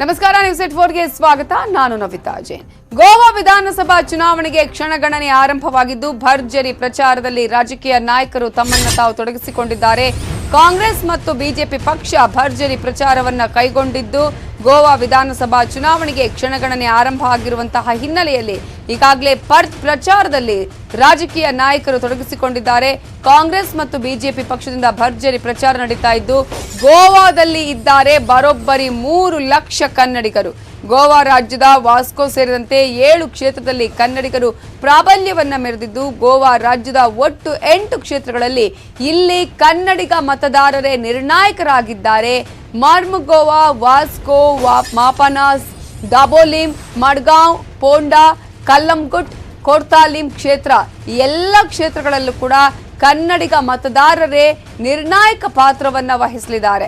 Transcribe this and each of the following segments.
ನಮಸ್ಕಾರ, ನ್ಯೂಸ್ 84ಗೆ ಸ್ವಾಗತ. ನಾನು ನವಿತಾ ಜೈನ್. ಗೋವಾ ವಿಧಾನಸಭಾ ಚುನಾವಣೆಗೆ ಕ್ಷಣಗಣನೆ ಆರಂಭವಾಗಿದ್ದು ಭರ್ಜರಿ ಪ್ರಚಾರದಲ್ಲಿ ರಾಜಕೀಯ ನಾಯಕರು ತಮ್ಮನ್ನು ತಾವು ತೊಡಗಿಸಿಕೊಂಡಿದ್ದಾರೆ. ಕಾಂಗ್ರೆಸ್ ಮತ್ತು ಬಿಜೆಪಿ ಪಕ್ಷ ಭರ್ಜರಿ ಪ್ರಚಾರವನ್ನ ಕೈಗೊಂಡಿದ್ದು ಗೋವಾ ವಿಧಾನಸಭಾ ಚುನಾವಣೆಗೆ ಕ್ಷಣಗಣನೆ ಆರಂಭ ಆಗಿರುವಂತಹ ಹಿನ್ನೆಲೆಯಲ್ಲಿ ಈಗಾಗಲೇ ಪ್ರಚಾರದಲ್ಲಿ ರಾಜಕೀಯ ನಾಯಕರು ತೊಡಗಿಸಿಕೊಂಡಿದ್ದಾರೆ. ಕಾಂಗ್ರೆಸ್ ಮತ್ತು ಬಿಜೆಪಿ ಪಕ್ಷದಿಂದ ಭರ್ಜರಿ ಪ್ರಚಾರ ನಡೀತಾ ಇದ್ದು ಗೋವಾದಲ್ಲಿ ಇದ್ದಾರೆ ಬರೋಬ್ಬರಿ 3 ಲಕ್ಷ ಕನ್ನಡಿಗರು. ಗೋವಾ ರಾಜ್ಯದ ವಾಸ್ಕೋ ಸೇರಿದಂತೆ 7 ಕ್ಷೇತ್ರದಲ್ಲಿ ಕನ್ನಡಿಗರು ಪ್ರಾಬಲ್ಯವನ್ನ ಮೆರೆದಿದ್ದು ಗೋವಾ ರಾಜ್ಯದ ಒಟ್ಟು 8 ಕ್ಷೇತ್ರಗಳಲ್ಲಿ ಇಲ್ಲಿ ಕನ್ನಡಿಗ ಮತದಾರರೇ ನಿರ್ಣಾಯಕರಾಗಿದ್ದಾರೆ. ಮಾರ್ಮುಗೋವಾ, ವಾಸ್ಕೋ, ಮಾಪನಾಸ್, ದಾಬೋಲಿಂ, ಮಡ್ಗಾಂವ್, ಪೋಂಡಾ, ಕಲ್ಲಂಗುಟ್, ಕೋರ್ತಾಲಿಂ ಕ್ಷೇತ್ರ ಎಲ್ಲ ಕ್ಷೇತ್ರಗಳಲ್ಲೂ ಕೂಡ ಕನ್ನಡಿಗ ಮತದಾರರೇ ನಿರ್ಣಾಯಕ ಪಾತ್ರವನ್ನ ವಹಿಸಲಿದ್ದಾರೆ.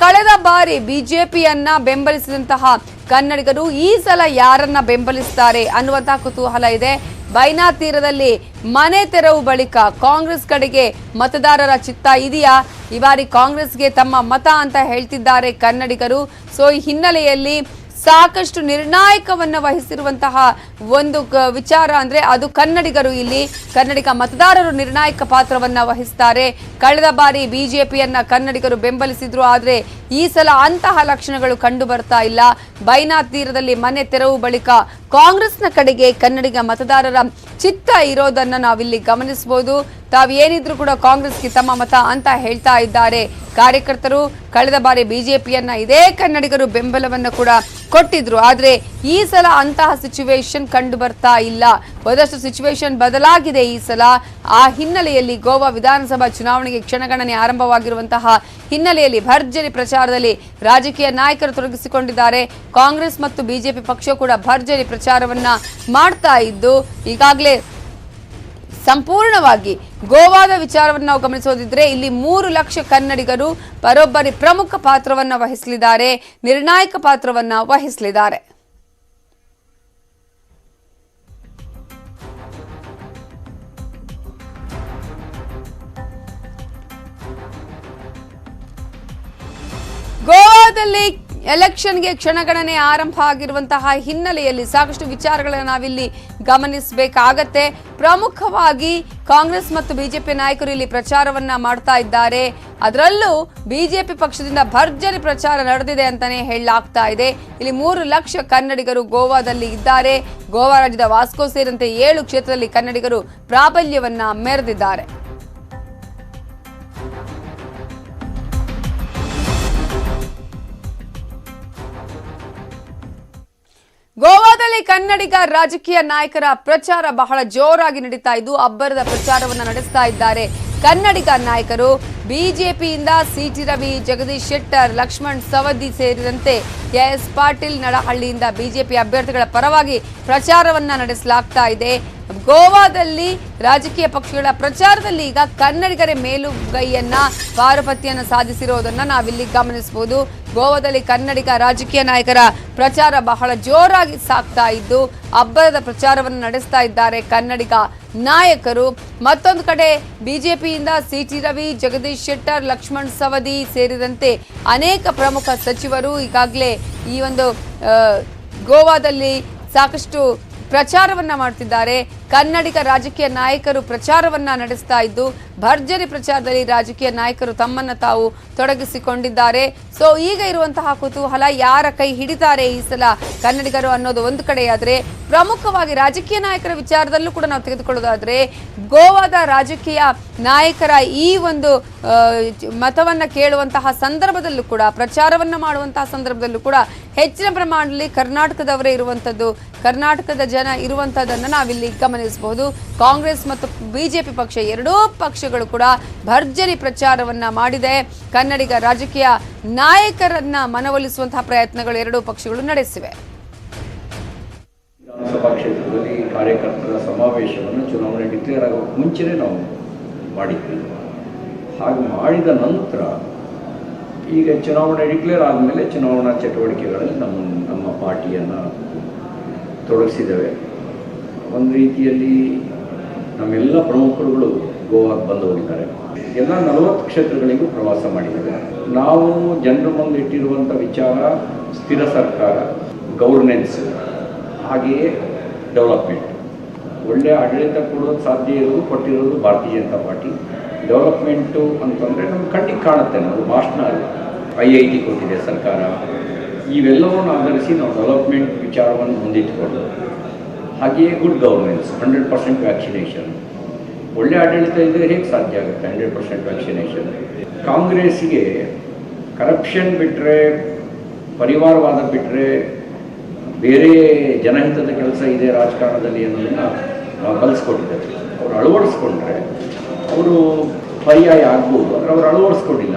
ಕಳೆದ ಬಾರಿ ಬಿಜೆಪಿಯನ್ನ ಬೆಂಬಲಿಸಿದಂತಹ ಕನ್ನಡಿಗರು ಈ ಸಲ ಯಾರನ್ನ ಬೆಂಬಲಿಸ್ತಾರೆ ಅನ್ನುವಂತಹ ಕುತೂಹಲ ಇದೆ. ಬೈನಾ ತೀರದಲ್ಲಿ ಮನೆ ತೆರವು ಬಳಿಕ ಕಾಂಗ್ರೆಸ್ ಕಡೆಗೆ ಮತದಾರರ ಚಿತ್ತ ಇದೆಯಾ? ಈ ಬಾರಿ ಕಾಂಗ್ರೆಸ್ಗೆ ತಮ್ಮ ಮತ ಅಂತ ಹೇಳ್ತಿದ್ದಾರೆ ಕನ್ನಡಿಗರು. ಈ ಹಿನ್ನೆಲೆಯಲ್ಲಿ ಸಾಕಷ್ಟು ನಿರ್ಣಾಯಕವನ್ನ ವಹಿಸಿರುವಂತಹ ಒಂದು ವಿಚಾರ ಅಂದ್ರೆ ಅದು ಕನ್ನಡಿಗರು. ಇಲ್ಲಿ ಕನ್ನಡಿಗ ಮತದಾರರು ನಿರ್ಣಾಯಕ ಪಾತ್ರವನ್ನ ವಹಿಸ್ತಾರೆ. ಕಳೆದ ಬಾರಿ ಬಿಜೆಪಿಯನ್ನ ಕನ್ನಡಿಗರು ಬೆಂಬಲಿಸಿದ್ರು, ಆದ್ರೆ ಈ ಸಲ ಅಂತಹ ಲಕ್ಷಣಗಳು ಕಂಡು ಬರ್ತಾ ಇಲ್ಲ. ಬೈನಾ ತೀರದಲ್ಲಿ ಮನೆ ತೆರವು ಬಳಿಕ ಕಾಂಗ್ರೆಸ್ನ ಕಡೆಗೆ ಕನ್ನಡಿಗ ಮತದಾರರ ಚಿತ್ತ ಇರೋದನ್ನ ನಾವಿಲ್ಲಿ ಗಮನಿಸಬಹುದು. ತಾವೇನಿದ್ರು ಕೂಡ ಕಾಂಗ್ರೆಸ್ಗೆ ತಮ್ಮ ಮತ ಅಂತ ಹೇಳ್ತಾ ಇದ್ದಾರೆ ಕಾರ್ಯಕರ್ತರು. ಕಳೆದ ಬಾರಿ ಬಿಜೆಪಿಯನ್ನ ಇದೇ ಕನ್ನಡಿಗರು ಬೆಂಬಲವನ್ನು ಕೂಡ ಕೊಟ್ಟಿದ್ರು, ಆದ್ರೆ ಈ ಸಲ ಅಂತಹ ಸಿಚುವೇಶನ್ ಕಂಡು ಬರ್ತಾ ಇಲ್ಲ. ಒಂದಷ್ಟು ಸಿಚುವೇಶನ್ ಬದಲಾಗಿದೆ ಈ ಸಲ. ಆ ಹಿನ್ನೆಲೆಯಲ್ಲಿ ಗೋವಾ ವಿಧಾನಸಭಾ ಚುನಾವಣೆಗೆ ಕ್ಷಣಗಣನೆ ಆರಂಭವಾಗಿರುವಂತಹ ಹಿನ್ನೆಲೆಯಲ್ಲಿ ಭರ್ಜರಿ ಪ್ರಚಾರದಲ್ಲಿ ರಾಜಕೀಯ ನಾಯಕರು ತೊಡಗಿಸಿಕೊಂಡಿದ್ದಾರೆ. ಕಾಂಗ್ರೆಸ್ ಮತ್ತು ಬಿಜೆಪಿ ಪಕ್ಷ ಕೂಡ ಭರ್ಜರಿ ಪ್ರಚಾರವನ್ನ ಮಾಡ್ತಾ ಇದ್ದು ಈಗಾಗಲೇ ಸಂಪೂರ್ಣವಾಗಿ ಗೋವಾದ ವಿಚಾರವನ್ನು ನಾವು ಗಮನಿಸೋದಿದ್ರೆ ಇಲ್ಲಿ 3 ಲಕ್ಷ ಕನ್ನಡಿಗರು ಬರೋಬ್ಬರಿ ಪ್ರಮುಖ ಪಾತ್ರವನ್ನ ವಹಿಸಲಿದ್ದಾರೆ, ನಿರ್ಣಾಯಕ ಪಾತ್ರವನ್ನ ವಹಿಸಲಿದ್ದಾರೆ. ಗೋವಾದಲ್ಲಿ ಎಲೆಕ್ಷನ್ಗೆ ಕ್ಷಣಗಣನೆ ಆರಂಭ ಆಗಿರುವಂತಹ ಹಿನ್ನೆಲೆಯಲ್ಲಿ ಸಾಕಷ್ಟು ವಿಚಾರಗಳನ್ನು ನಾವಿಲ್ಲಿ ಗಮನಿಸಬೇಕಾಗತ್ತೆ. ಪ್ರಮುಖವಾಗಿ ಕಾಂಗ್ರೆಸ್ ಮತ್ತು ಬಿಜೆಪಿ ನಾಯಕರು ಇಲ್ಲಿ ಪ್ರಚಾರವನ್ನ ಮಾಡ್ತಾ ಇದ್ದಾರೆ. ಅದರಲ್ಲೂ ಬಿಜೆಪಿ ಪಕ್ಷದಿಂದ ಭರ್ಜರಿ ಪ್ರಚಾರ ನಡೆದಿದೆ ಅಂತಾನೆ ಹೇಳಲಾಗ್ತಾ ಇದೆ. ಇಲ್ಲಿ 3 ಲಕ್ಷ ಕನ್ನಡಿಗರು ಗೋವಾದಲ್ಲಿ ಇದ್ದಾರೆ. ಗೋವಾ ರಾಜ್ಯದ ವಾಸ್ಕೋ ಸೇರಿದಂತೆ 7 ಕ್ಷೇತ್ರದಲ್ಲಿ ಕನ್ನಡಿಗರು ಪ್ರಾಬಲ್ಯವನ್ನ ಮೆರೆದಿದ್ದಾರೆ. ಗೋವಾದಲ್ಲಿ ಕನ್ನಡಿಗ ರಾಜಕೀಯ ನಾಯಕರ ಪ್ರಚಾರ ಬಹಳ ಜೋರಾಗಿ ನಡೀತಾ ಇದ್ದು ಅಬ್ಬರದ ಪ್ರಚಾರವನ್ನ ನಡೆಸ್ತಾ ಇದ್ದಾರೆ ಕನ್ನಡಿಗ ನಾಯಕರು. ಬಿಜೆಪಿಯಿಂದ ಸಿಟಿ ರವಿ, ಜಗದೀಶ್ ಶೆಟ್ಟರ್, ಲಕ್ಷ್ಮಣ್ ಸವದಿ ಸೇರಿದಂತೆ ಎಸ್ ಪಾಟೀಲ್ ನಡಹಳ್ಳಿಯಿಂದ ಬಿಜೆಪಿ ಅಭ್ಯರ್ಥಿಗಳ ಪರವಾಗಿ ಪ್ರಚಾರವನ್ನ ನಡೆಸಲಾಗ್ತಾ ಇದೆ. ಗೋವಾದಲ್ಲಿ ರಾಜಕೀಯ ಪಕ್ಷಗಳ ಪ್ರಚಾರದಲ್ಲಿ ಈಗ ಕನ್ನಡಿಗರೇ ಮೇಲುಗೈಯನ್ನ ಪಾರುಪತ್ಯನ್ನ ಸಾಧಿಸಿರೋದನ್ನ ನಾವಿಲ್ಲಿ ಗಮನಿಸಬಹುದು. ಗೋವಾದಲ್ಲಿ ಕನ್ನಡಿಗ ರಾಜಕೀಯ ನಾಯಕರ ಪ್ರಚಾರ ಬಹಳ ಜೋರಾಗಿ ಸಾಗ್ತಾ ಇದ್ದು ಅಬ್ಬರದ ಪ್ರಚಾರವನ್ನು ನಡೆಸ್ತಾ ಇದ್ದಾರೆ ಕನ್ನಡಿಗ ನಾಯಕರು. ಮತ್ತೊಂದು ಕಡೆ ಬಿಜೆಪಿಯಿಂದ ಸಿಟಿ ರವಿ, ಜಗದೀಶ್ ಶೆಟ್ಟರ್, ಲಕ್ಷ್ಮಣ್ ಸವದಿ ಸೇರಿದಂತೆ ಅನೇಕ ಪ್ರಮುಖ ಸಚಿವರು ಈಗಾಗಲೇ ಈ ಒಂದು ಗೋವಾದಲ್ಲಿ ಸಾಕಷ್ಟು ಪ್ರಚಾರವನ್ನ ಮಾಡ್ತಿದ್ದಾರೆ. ಕನ್ನಡಿಗ ರಾಜಕೀಯ ನಾಯಕರು ಪ್ರಚಾರವನ್ನ ನಡೆಸ್ತಾ ಇದ್ದು ಭರ್ಜರಿ ಪ್ರಚಾರದಲ್ಲಿ ರಾಜಕೀಯ ನಾಯಕರು ತಮ್ಮನ್ನ ತಾವು ತೊಡಗಿಸಿಕೊಂಡಿದ್ದಾರೆ. ಈಗ ಇರುವಂತಹ ಕುತೂಹಲ ಯಾರ ಕೈ ಹಿಡಿತಾರೆ ಈ ಸಲ ಕನ್ನಡಿಗರು ಅನ್ನೋದು ಒಂದು ಕಡೆಯಾದ್ರೆ, ಪ್ರಮುಖವಾಗಿ ರಾಜಕೀಯ ನಾಯಕರ ವಿಚಾರದಲ್ಲೂ ಕೂಡ ನಾವು ತೆಗೆದುಕೊಳ್ಳೋದಾದ್ರೆ ಗೋವಾದ ರಾಜಕೀಯ ನಾಯಕರ ಈ ಒಂದು ಮತವನ್ನ ಕೇಳುವಂತಹ ಸಂದರ್ಭದಲ್ಲೂ ಕೂಡ ಪ್ರಚಾರವನ್ನ ಮಾಡುವಂತಹ ಸಂದರ್ಭದಲ್ಲೂ ಕೂಡ ಹೆಚ್ಚಿನ ಪ್ರಮಾಣದಲ್ಲಿ ಕರ್ನಾಟಕದವರೇ ಇರುವಂತದ್ದು, ಕರ್ನಾಟಕದ ಜನ ಇರುವಂತದ್ದನ್ನು ನಾವಿಲ್ಲಿ ಗಮನಿಸಬಹುದು. ಕಾಂಗ್ರೆಸ್ ಮತ್ತು ಬಿಜೆಪಿ ಪಕ್ಷ ಎರಡೂ ಪಕ್ಷಗಳು ಕೂಡ ಭರ್ಜರಿ ಪ್ರಚಾರವನ್ನ ಮಾಡಿದೆ. ಕನ್ನಡಿಗ ರಾಜಕೀಯ ನಾಯಕರನ್ನ ಮನವೊಲಿಸುವಂತಹ ಪ್ರಯತ್ನಗಳು ಎರಡೂ ಪಕ್ಷಗಳು ನಡೆಸಿವೆ. ವಿಧಾನಸಭಾ ಕ್ಷೇತ್ರದಲ್ಲಿ ಕಾರ್ಯಕರ್ತರ ಸಮಾವೇಶವನ್ನು ಚುನಾವಣೆ ಡಿಕ್ಲೇರ್ ಆಗೋಕ್ಕೆ ಮುಂಚೆನೇ ನಾವು ಮಾಡಿದ್ವಿ. ಹಾಗೆ ಮಾಡಿದ ನಂತರ ಈಗ ಚುನಾವಣೆ ಡಿಕ್ಲೇರ್ ಆದಮೇಲೆ ಚುನಾವಣಾ ಚಟುವಟಿಕೆಗಳಲ್ಲಿ ನಮ್ಮ ಪಾರ್ಟಿಯನ್ನು ತೊಡಗಿಸಿದ್ದೇವೆ. ಒಂದು ರೀತಿಯಲ್ಲಿ ನಮ್ಮೆಲ್ಲ ಪ್ರಮುಖರುಗಳು ಗೋವಾಗೆ ಬಂದು ಹೋಗಿದ್ದಾರೆ. ಎಲ್ಲ 40 ಕ್ಷೇತ್ರಗಳಿಗೂ ಪ್ರವಾಸ ಮಾಡಿದ್ದೇವೆ. ನಾವು ಜನರ ಮುಂದೆ ಇಟ್ಟಿರುವಂಥ ವಿಚಾರ ಸ್ಥಿರ ಸರ್ಕಾರ, ಗವರ್ನೆನ್ಸ್, ಹಾಗೆಯೇ ಡೆವಲಪ್ಮೆಂಟ್. ಒಳ್ಳೆಯ ಆಡಳಿತ ಕೊಡೋದು ಸಾಧ್ಯ ಇರೋದು ಕೊಟ್ಟಿರೋದು ಭಾರತೀಯ ಜನತಾ ಪಾರ್ಟಿ. ಡೆವಲಪ್ಮೆಂಟು ಅಂತಂದರೆ ನಮ್ಗೆ ಕಣ್ಣಿಗೆ ಕಾಣುತ್ತೆ, ನಾವು ಭಾಷಣ ಅಲ್ಲ. IIT ಕೊಟ್ಟಿದೆ ಸರ್ಕಾರ. ಇವೆಲ್ಲವನ್ನು ಆಧರಿಸಿ ನಾವು ಡೆವಲಪ್ಮೆಂಟ್ ವಿಚಾರವನ್ನು ಮುಂದಿಟ್ಟುಕೊಂಡು, ಹಾಗೆಯೇ ಗುಡ್ ಗವರ್ನೆನ್ಸ್, 100% ವ್ಯಾಕ್ಸಿನೇಷನ್. ಒಳ್ಳೆ ಆಡಳಿತ ಇದ್ದರೆ ಹೇಗೆ ಸಾಧ್ಯ ಆಗುತ್ತೆ 100% ವ್ಯಾಕ್ಸಿನೇಷನ್? ಕಾಂಗ್ರೆಸ್ಸಿಗೆ ಕರಪ್ಷನ್ ಬಿಟ್ಟರೆ, ಪರಿವಾರವಾದ ಬಿಟ್ಟರೆ ಬೇರೆ ಜನಹಿತದ ಕೆಲಸ ಇದೆ ರಾಜಕಾರಣದಲ್ಲಿ ಅನ್ನೋದನ್ನು ನಾವು ಕಲಿಸ್ಕೊಟ್ಟಿದ್ದೇವೆ. ಅವರು ಅಳವಡಿಸ್ಕೊಂಡ್ರೆ ಅವರು ಪರ್ಯಾಯ ಆಗ್ಬೋದು, ಆದರೆ ಅವರು ಅಳವಡಿಸ್ಕೊಂಡಿಲ್ಲ.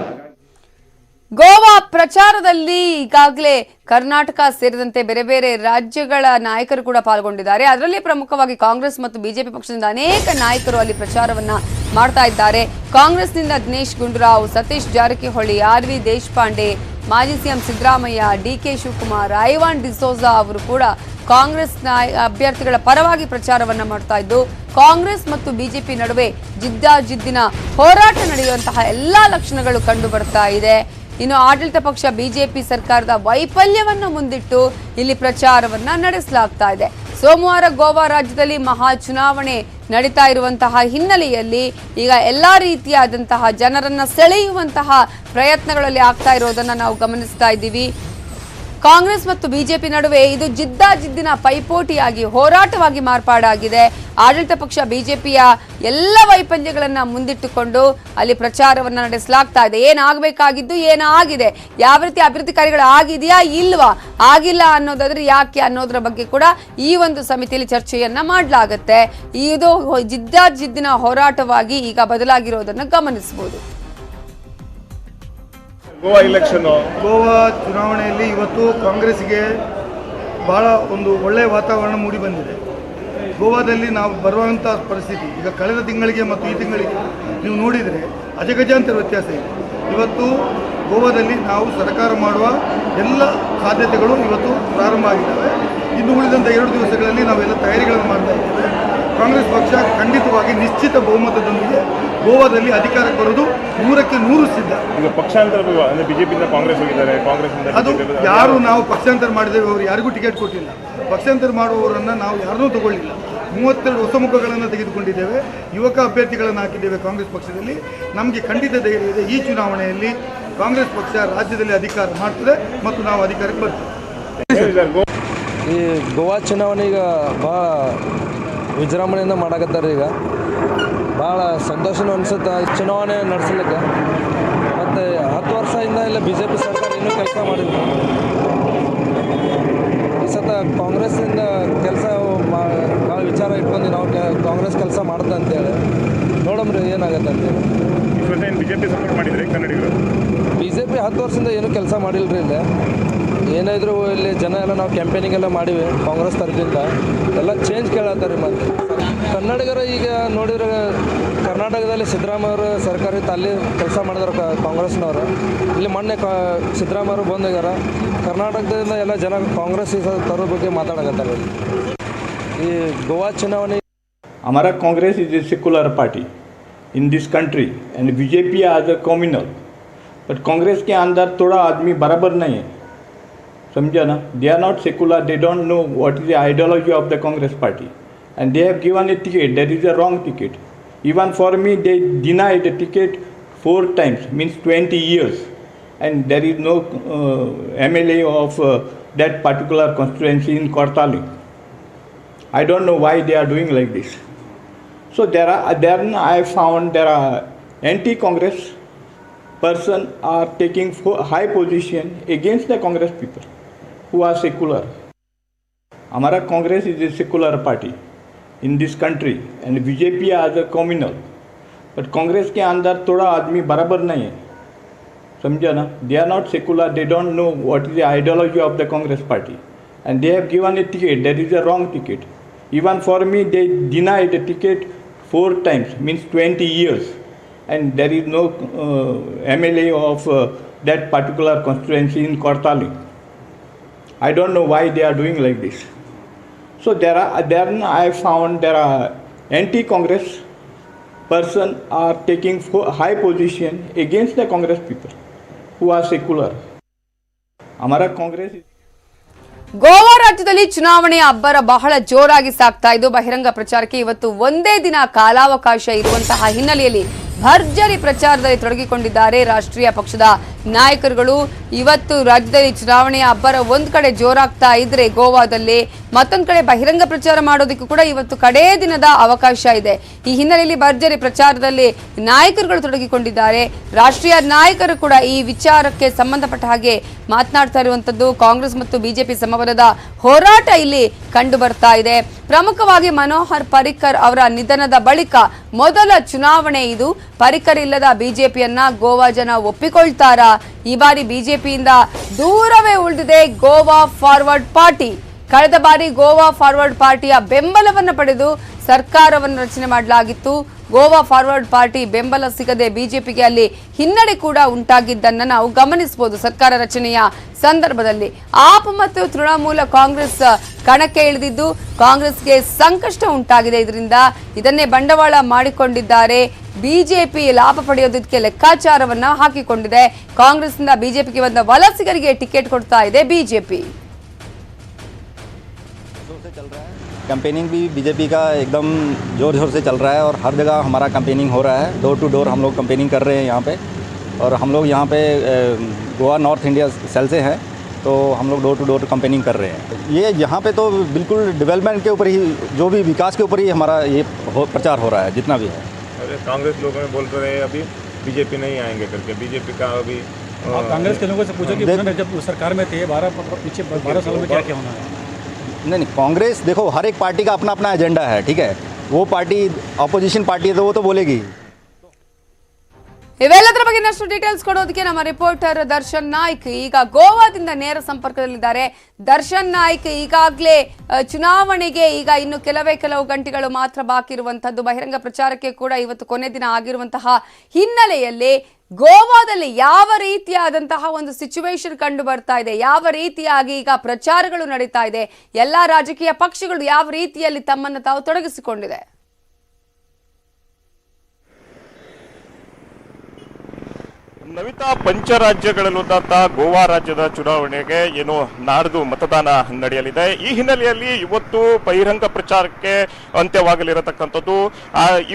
ಗೋವಾ ಪ್ರಚಾರದಲ್ಲಿ ಈಗಾಗಲೇ ಕರ್ನಾಟಕ ಸೇರಿದಂತೆ ಬೇರೆ ಬೇರೆ ರಾಜ್ಯಗಳ ನಾಯಕರು ಕೂಡ ಪಾಲ್ಗೊಂಡಿದ್ದಾರೆ. ಅದರಲ್ಲಿ ಪ್ರಮುಖವಾಗಿ ಕಾಂಗ್ರೆಸ್ ಮತ್ತು ಬಿಜೆಪಿ ಪಕ್ಷದಿಂದ ಅನೇಕ ನಾಯಕರು ಅಲ್ಲಿ ಪ್ರಚಾರವನ್ನ ಮಾಡ್ತಾ ಇದ್ದಾರೆ. ಕಾಂಗ್ರೆಸ್ನಿಂದ ದಿನೇಶ್ ಗುಂಡೂರಾವ್, ಸತೀಶ್ ಜಾರಕಿಹೊಳಿ, RV ದೇಶಪಾಂಡೆ, ಮಾಜಿ ಸಿಎಂ ಸಿದ್ದರಾಮಯ್ಯ, DK ಶಿವಕುಮಾರ್, ಐವಾನ್ ಡಿಸೋಜಾ ಅವರು ಕೂಡ ಕಾಂಗ್ರೆಸ್ ಅಭ್ಯರ್ಥಿಗಳ ಪರವಾಗಿ ಪ್ರಚಾರವನ್ನ ಮಾಡ್ತಾ ಇದ್ದು, ಕಾಂಗ್ರೆಸ್ ಮತ್ತು ಬಿಜೆಪಿ ನಡುವೆ ಜಿದ್ದಿನ ಹೋರಾಟ ನಡೆಯುವಂತಹ ಎಲ್ಲಾ ಲಕ್ಷಣಗಳು ಕಂಡು ಬರ್ತಾ ಇದೆ. ಇನ್ನು ಆಡಳಿತ ಪಕ್ಷ ಬಿಜೆಪಿ ಸರ್ಕಾರದ ವೈಫಲ್ಯವನ್ನು ಮುಂದಿಟ್ಟು ಇಲ್ಲಿ ಪ್ರಚಾರವನ್ನ ನಡೆಸಲಾಗ್ತಾ ಇದೆ. ಸೋಮವಾರ ಗೋವಾ ರಾಜ್ಯದಲ್ಲಿ ಮಹಾ ಚುನಾವಣೆ ನಡೀತಾ ಇರುವಂತಹ ಹಿನ್ನೆಲೆಯಲ್ಲಿ ಈಗ ಎಲ್ಲಾ ರೀತಿಯಾದಂತಹ ಜನರನ್ನ ಸೆಳೆಯುವಂತಹ ಪ್ರಯತ್ನಗಳಲ್ಲಿ ಆಗ್ತಾ ಇರೋದನ್ನ ನಾವು ಗಮನಿಸ್ತಾ ಇದ್ದೀವಿ. ಕಾಂಗ್ರೆಸ್ ಮತ್ತು ಬಿಜೆಪಿ ನಡುವೆ ಇದು ಜಿದ್ದಿನ ಪೈಪೋಟಿಯಾಗಿ ಹೋರಾಟವಾಗಿ ಮಾರ್ಪಾಡಾಗಿದೆ. ಆಡಳಿತ ಪಕ್ಷ ಬಿಜೆಪಿಯ ಎಲ್ಲ ವೈಫಲ್ಯಗಳನ್ನ ಮುಂದಿಟ್ಟುಕೊಂಡು ಅಲ್ಲಿ ಪ್ರಚಾರವನ್ನ ನಡೆಸಲಾಗ್ತಾ ಇದೆ. ಏನಾಗಬೇಕಾಗಿದ್ದು ಏನಾಗಿದೆ, ಯಾವ ರೀತಿ ಅಭಿವೃದ್ಧಿ ಕಾರ್ಯಗಳು ಆಗಿದೆಯಾ ಇಲ್ವಾ, ಆಗಿಲ್ಲ ಅನ್ನೋದಾದ್ರೆ ಯಾಕೆ ಅನ್ನೋದ್ರ ಬಗ್ಗೆ ಕೂಡ ಈ ಒಂದು ಸಮಿತಿಯಲ್ಲಿ ಚರ್ಚೆಯನ್ನ ಮಾಡಲಾಗುತ್ತೆ. ಇದು ಜಿದ್ದಿನ ಹೋರಾಟವಾಗಿ ಈಗ ಬದಲಾಗಿರೋದನ್ನು ಗಮನಿಸಬಹುದು. ಗೋವಾ ಚುನಾವಣೆಯಲ್ಲಿ ಇವತ್ತು ಕಾಂಗ್ರೆಸ್ಗೆ ಭಾಳ ಒಂದು ಒಳ್ಳೆಯ ವಾತಾವರಣ ಮೂಡಿ ಬಂದಿದೆ. ಗೋವಾದಲ್ಲಿ ನಾವು ಬರುವಂಥ ಪರಿಸ್ಥಿತಿ ಈಗ ಕಳೆದ ತಿಂಗಳಿಗೆ ಮತ್ತು ಈ ತಿಂಗಳಿಗೆ ನೀವು ನೋಡಿದರೆ ಅಜಗಜಾಂತರ ವ್ಯತ್ಯಾಸ ಇದೆ. ಇವತ್ತು ಗೋವಾದಲ್ಲಿ ನಾವು ಸರ್ಕಾರ ಮಾಡುವ ಎಲ್ಲ ಸಾಧ್ಯತೆಗಳು ಇವತ್ತು ಪ್ರಾರಂಭ ಆಗಿದ್ದಾವೆ. ಇನ್ನು ಉಳಿದಂಥ 2 ದಿವಸಗಳಲ್ಲಿ ನಾವೆಲ್ಲ ತಯಾರಿಗಳನ್ನು ಮಾಡ್ತಾ ಇದ್ದೇವೆ. ಕಾಂಗ್ರೆಸ್ ಪಕ್ಷ ಖಂಡಿತವಾಗಿ ನಿಶ್ಚಿತ ಬಹುಮತದೊಂದಿಗೆ ಗೋವಾದಲ್ಲಿ ಅಧಿಕಾರಕ್ಕೆ ಬರೋದು 100ಕ್ಕೆ 100 ಸಿದ್ಧ. ಈಗ ಪಕ್ಷಾಂತರ ಅಂದರೆ ಬಿಜೆಪಿಯಿಂದ ಕಾಂಗ್ರೆಸ್ ಹೋಗಿದ್ದಾರೆ, ಕಾಂಗ್ರೆಸ್ನಿಂದ ಅದು ಯಾರು ನಾವು ಪಕ್ಷಾಂತರ ಮಾಡಿದ್ದೇವೆ, ಅವರು ಯಾರಿಗೂ ಟಿಕೆಟ್ ಕೊಟ್ಟಿಲ್ಲ. ಪಕ್ಷಾಂತರ ಮಾಡುವವರನ್ನು ನಾವು ಯಾರನ್ನೂ ತಗೊಳ್ಳಿಲ್ಲ. 32 ಹೊಸ ಮುಖಗಳನ್ನು ತೆಗೆದುಕೊಂಡಿದ್ದೇವೆ, ಯುವಕ ಅಭ್ಯರ್ಥಿಗಳನ್ನು ಹಾಕಿದ್ದೇವೆ ಕಾಂಗ್ರೆಸ್ ಪಕ್ಷದಲ್ಲಿ. ನಮಗೆ ಖಂಡಿತ ಧೈರ್ಯ ಇದೆ, ಈ ಚುನಾವಣೆಯಲ್ಲಿ ಕಾಂಗ್ರೆಸ್ ಪಕ್ಷ ರಾಜ್ಯದಲ್ಲಿ ಅಧಿಕಾರ ಮಾಡ್ತದೆ ಮತ್ತು ನಾವು ಅಧಿಕಾರಕ್ಕೆ ಬರ್ತೇವೆ. ಈ ಗೋವಾ ಚುನಾವಣೆ ಈಗ ಭಾಳ ವಿಜೃಂಭಣೆಯಿಂದ ಮಾಡಕತ್ತಾರೆ. ಈಗ ಭಾಳ ಸಂತೋಷನೂ ಅನಿಸುತ್ತೆ ಚುನಾವಣೆ ನಡೆಸಲಿಕ್ಕೆ. ಮತ್ತು 10 ವರ್ಷದಿಂದ ಇಲ್ಲ BJP ಸರ್ಕಾರ ಇನ್ನೂ ಕೆಲಸ ಮಾಡಿಲ್ಲ. ಈ ಸತ ಕಾಂಗ್ರೆಸ್ಸಿಂದ ಕೆಲಸ ಭಾಳ ವಿಚಾರ ಇಟ್ಕೊಂಡು ನಾವು ಕಾಂಗ್ರೆಸ್ ಕೆಲಸ ಮಾಡ್ದೆ ಅಂತೇಳಿ ನೋಡಮ್ರಿ ಏನಾಗತ್ತೆ ಅಂತೇಳಿ. ಬಿಜೆಪಿ ಸಪೋರ್ಟ್ ಮಾಡಿದರೆ ಕನ್ನಡಿಗರು BJP 10 ವರ್ಷದಿಂದ ಏನೂ ಕೆಲಸ ಮಾಡಿಲ್ಲ ರೀ. ಇಲ್ಲಿ ಏನಾದರೂ ಇಲ್ಲಿ ಜನ ಎಲ್ಲ ನಾವು ಕ್ಯಾಂಪೇನಿಂಗ್ ಮಾಡಿವಿ ಕಾಂಗ್ರೆಸ್ ತರಫಿಂದ ಎಲ್ಲ ಚೇಂಜ್ ಕೇಳತ್ತಾರೆ. ಮತ್ತು ಕನ್ನಡಿಗರು ಈಗ ನೋಡಿದ್ರೆ ಕರ್ನಾಟಕದಲ್ಲಿ ಸಿದ್ದರಾಮಯ್ಯವರು ಸರ್ಕಾರ ಇತ್ತು, ಅಲ್ಲಿ ಕೆಲಸ ಮಾಡಿದ್ರು ಕಾಂಗ್ರೆಸ್ನವರು. ಇಲ್ಲಿ ಮೊನ್ನೆ ಸಿದ್ದರಾಮಯ್ಯವರು ಬಂದೋಗ್ಯಾರ. ಕರ್ನಾಟಕದಿಂದ ಎಲ್ಲ ಜನ ಕಾಂಗ್ರೆಸ್ ತರೋ ಬಗ್ಗೆ ಮಾತಾಡಕತ್ತಾರೆ. ಈ ಗೋವಾ ಚುನಾವಣೆ हमारा Congress is a secular party in this country and BJP as a communal. But Congress के अंदर थोड़ा आदमी बराबर नहीं है, समझा ना. They are not secular, they don't know what is the ideology of the Congress party and they have given a ticket that is a wrong ticket. Even for me they denied a ticket 4 times, means 20 years, and there is no MLA of that particular constituency in Kortali. I don't know why they are doing like this. So then I found there are anti-Congress person are taking high position against the Congress people who are secular. हमारा Congress is a secular party in this country and BJP as a communal. But Congress के अंदर थोड़ा आदमी बराबर नहीं है, समझा ना. They are not secular, they don't know what is the ideology of the Congress party and they have given a ticket that is a wrong ticket. Even for me they denied a ticket 4 times, means 20 years, and there is no MLA of that particular constituency in Kortali. I don't know why they are doing like this. So then I found there are anti-Congress person are taking high position against the Congress people who are secular. हमारा कांग्रेस ಗೋವಾ ರಾಜ್ಯದಲ್ಲಿ ಚುನಾವಣೆಯ ಅಬ್ಬರ ಬಹಳ ಜೋರಾಗಿ ಸಾಗ್ತಾ ಇದ್ದು ಬಹಿರಂಗ ಪ್ರಚಾರಕ್ಕೆ ಇವತ್ತು ಒಂದೇ ದಿನ ಕಾಲಾವಕಾಶ ಇರುವಂತಹ ಹಿನ್ನೆಲೆಯಲ್ಲಿ ಭರ್ಜರಿ ಪ್ರಚಾರದಲ್ಲಿ ತೊಡಗಿಕೊಂಡಿದ್ದಾರೆ ರಾಷ್ಟ್ರೀಯ ಪಕ್ಷದ ನಾಯಕರುಗಳು. ಇವತ್ತು ರಾಜ್ಯದಲ್ಲಿ ಚುನಾವಣೆಯ ಅಬ್ಬರ ಒಂದ್ ಕಡೆ ಜೋರಾಗ್ತಾ ಇದ್ರೆ ಗೋವಾದಲ್ಲಿ ಮತ್ತೊಂದ್ ಕಡೆ ಬಹಿರಂಗ ಪ್ರಚಾರ ಮಾಡೋದಕ್ಕೂ ಕೂಡ ಇವತ್ತು ಕಡೇ ದಿನದ ಅವಕಾಶ ಇದೆ. ಈ ಹಿನ್ನೆಲೆಯಲ್ಲಿ ಭರ್ಜರಿ ಪ್ರಚಾರದಲ್ಲಿ ನಾಯಕರುಗಳು ತೊಡಗಿಕೊಂಡಿದ್ದಾರೆ. ರಾಷ್ಟ್ರೀಯ ನಾಯಕರು ಕೂಡ ಈ ವಿಚಾರಕ್ಕೆ ಸಂಬಂಧಪಟ್ಟ ಹಾಗೆ ಮಾತನಾಡ್ತಾ ಇರುವಂತದ್ದು. ಕಾಂಗ್ರೆಸ್ ಮತ್ತು ಬಿಜೆಪಿ ಸಮಬಲದ ಹೋರಾಟ ಇಲ್ಲಿ ಕಂಡು ಬರ್ತಾ ಇದೆ. ಪ್ರಮುಖವಾಗಿ ಮನೋಹರ್ ಪರಿಕ್ಕರ್ ಅವರ ನಿಧನದ ಬಳಿಕ ಮೊದಲ ಚುನಾವಣೆ ಇದು. ಪರಿಕ್ಕರ್ ಇಲ್ಲದ ಬಿಜೆಪಿಯನ್ನ ಗೋವಾ ಜನ ಒಪ್ಪಿಕೊಳ್ತಾರಾ? ಈ ಬಾರಿ ಬಿಜೆಪಿಯಿಂದ ದೂರವೇ ಉಳಿದಿದೆ ಗೋವಾ ಫಾರ್ವರ್ಡ್ ಪಾರ್ಟಿ. ಕಳೆದ ಬಾರಿ ಗೋವಾ ಫಾರ್ವರ್ಡ್ ಪಾರ್ಟಿಯ ಬೆಂಬಲವನ್ನು ಪಡೆದು ಸರ್ಕಾರವನ್ನು ರಚನೆ ಮಾಡಲಾಗಿತ್ತು. ಗೋವಾ ಫಾರ್ವರ್ಡ್ ಪಾರ್ಟಿ ಬೆಂಬಲ ಸಿಗದೆ ಬಿಜೆಪಿಗೆ ಅಲ್ಲಿ ಹಿನ್ನಡೆ ಕೂಡ ಉಂಟಾಗಿದ್ದನ್ನು ನಾವು ಗಮನಿಸಬಹುದು. ಸರ್ಕಾರ ರಚನೆಯ ಸಂದರ್ಭದಲ್ಲಿ ಆಪ್ ಮತ್ತು ತೃಣಮೂಲ ಕಾಂಗ್ರೆಸ್ ಕಣಕ್ಕೆ ಇಳಿದಿದ್ದು ಕಾಂಗ್ರೆಸ್ಗೆ ಸಂಕಷ್ಟ ಉಂಟಾಗಿದೆ. ಇದರಿಂದ ಇದನ್ನೇ ಬಂಡವಾಳ ಮಾಡಿಕೊಂಡಿದ್ದಾರೆ. ಬಿಜೆಪಿ ಲಾಭ ಪಡೆಯೋದಕ್ಕೆ ಲೆಕ್ಕಾಚಾರವನ್ನ ಹಾಕಿಕೊಂಡಿದೆ. ಕಾಂಗ್ರೆಸ್ನಿಂದ ಬಿಜೆಪಿಗೆ ಬಂದ ವಲಸಿಗರಿಗೆ ಟಿಕೆಟ್ ಕೊಡ್ತಾ ಇದೆ ಬಿಜೆಪಿ. कैंपेनिंग भी बीजेपी का एकदम ज़ोर ज़ोर से चल रहा है और हर जगह हमारा कैंपेनिंग हो रहा है. डोर टू डोर हम लोग कैंपेनिंग कर रहे हैं यहाँ पे. और हम लोग यहाँ पे गोवा नॉर्थ इंडिया सेल से हैं, तो हम लोग डोर टू डोर कैंपेनिंग कर रहे हैं. ये यहाँ पे तो बिल्कुल डेवलपमेंट के ऊपर ही, जो भी विकास के ऊपर ही हमारा ये प्रचार हो रहा है जितना भी है. अरे कांग्रेस लोग में बोल रहे हैं अभी बीजेपी नहीं आएंगे करके. बीजेपी का अभी कांग्रेस के लोगों से पूछो कि उन्होंने जब सरकार में थे 12 सालों में क्या क्या होना है. नहीं, कांग्रेस देखो हर एक पार्टी का अपना अपना एजेंडा है, ठीक है. वो पार्टी अपोजिशन पार्टी है तो वो तो बोलेगी. ಇವೆಲ್ಲದರ ಬಗ್ಗೆ ಇನ್ನಷ್ಟು ಡೀಟೇಲ್ಸ್ ಕೊಡೋದಕ್ಕೆ ನಮ್ಮ ರಿಪೋರ್ಟರ್ ದರ್ಶನ್ ನಾಯ್ಕ್ ಈಗ ಗೋವಾದಿಂದ ನೇರ ಸಂಪರ್ಕದಲ್ಲಿದ್ದಾರೆ. ದರ್ಶನ್ ನಾಯ್ಕ್, ಈಗಾಗಲೇ ಚುನಾವಣೆಗೆ ಈಗ ಇನ್ನು ಕೆಲವು ಗಂಟೆಗಳು ಮಾತ್ರ ಬಾಕಿ ಇರುವಂತದ್ದು. ಬಹಿರಂಗ ಪ್ರಚಾರಕ್ಕೆ ಕೂಡ ಇವತ್ತು ಕೊನೆ ದಿನ ಆಗಿರುವಂತಹ ಹಿನ್ನೆಲೆಯಲ್ಲಿ ಗೋವಾದಲ್ಲಿ ಯಾವ ರೀತಿಯಾದಂತಹ ಒಂದು ಸಿಚುವೇಶನ್ ಕಂಡು ಬರ್ತಾ ಇದೆ, ಯಾವ ರೀತಿಯಾಗಿ ಈಗ ಪ್ರಚಾರಗಳು ನಡೀತಾ ಇದೆ, ಎಲ್ಲಾ ರಾಜಕೀಯ ಪಕ್ಷಗಳು ಯಾವ ರೀತಿಯಲ್ಲಿ ತಮ್ಮನ್ನು ತಾವು ತೊಡಗಿಸಿಕೊಂಡಿದೆ? ನವಿತಾ, ಪಂಚರಾಜ್ಯಗಳಲ್ಲೊಂದಂತ ಗೋವಾ ರಾಜ್ಯದ ಚುನಾವಣೆಗೆ ಏನು ನಾಡ್ದು ಮತದಾನ ನಡೆಯಲಿದೆ. ಈ ಹಿನ್ನೆಲೆಯಲ್ಲಿ ಇವತ್ತು ಬಹಿರಂಗ ಪ್ರಚಾರಕ್ಕೆ ಅಂತ್ಯವಾಗಲಿರತಕ್ಕಂಥದ್ದು.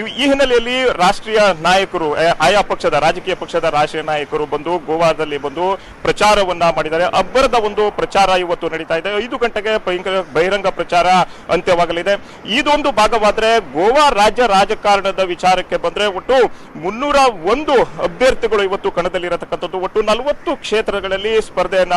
ಈ ಹಿನ್ನೆಲೆಯಲ್ಲಿ ರಾಷ್ಟ್ರೀಯ ನಾಯಕರು, ಆಯಾ ಪಕ್ಷದ ರಾಜಕೀಯ ಪಕ್ಷದ ರಾಷ್ಟ್ರೀಯ ನಾಯಕರು ಬಂದು ಗೋವಾದಲ್ಲಿ ಬಂದು ಪ್ರಚಾರವನ್ನ ಮಾಡಿದ್ದಾರೆ. ಅಬ್ಬರದ ಒಂದು ಪ್ರಚಾರ ಇವತ್ತು ನಡೀತಾ ಇದೆ. 5 ಗಂಟೆಗೆ ಬಹಿರಂಗ ಪ್ರಚಾರ ಅಂತ್ಯವಾಗಲಿದೆ. ಇದೊಂದು ಭಾಗವಾದ್ರೆ ಗೋವಾ ರಾಜ್ಯ ರಾಜಕಾರಣದ ವಿಚಾರಕ್ಕೆ ಬಂದ್ರೆ ಒಟ್ಟು 301 ಅಭ್ಯರ್ಥಿಗಳು ಇವತ್ತು ಕಣದಲ್ಲಿರತಕ್ಕಂಥದ್ದು. ಒಟ್ಟು 40 ಕ್ಷೇತ್ರಗಳಲ್ಲಿ ಸ್ಪರ್ಧೆಯನ್ನ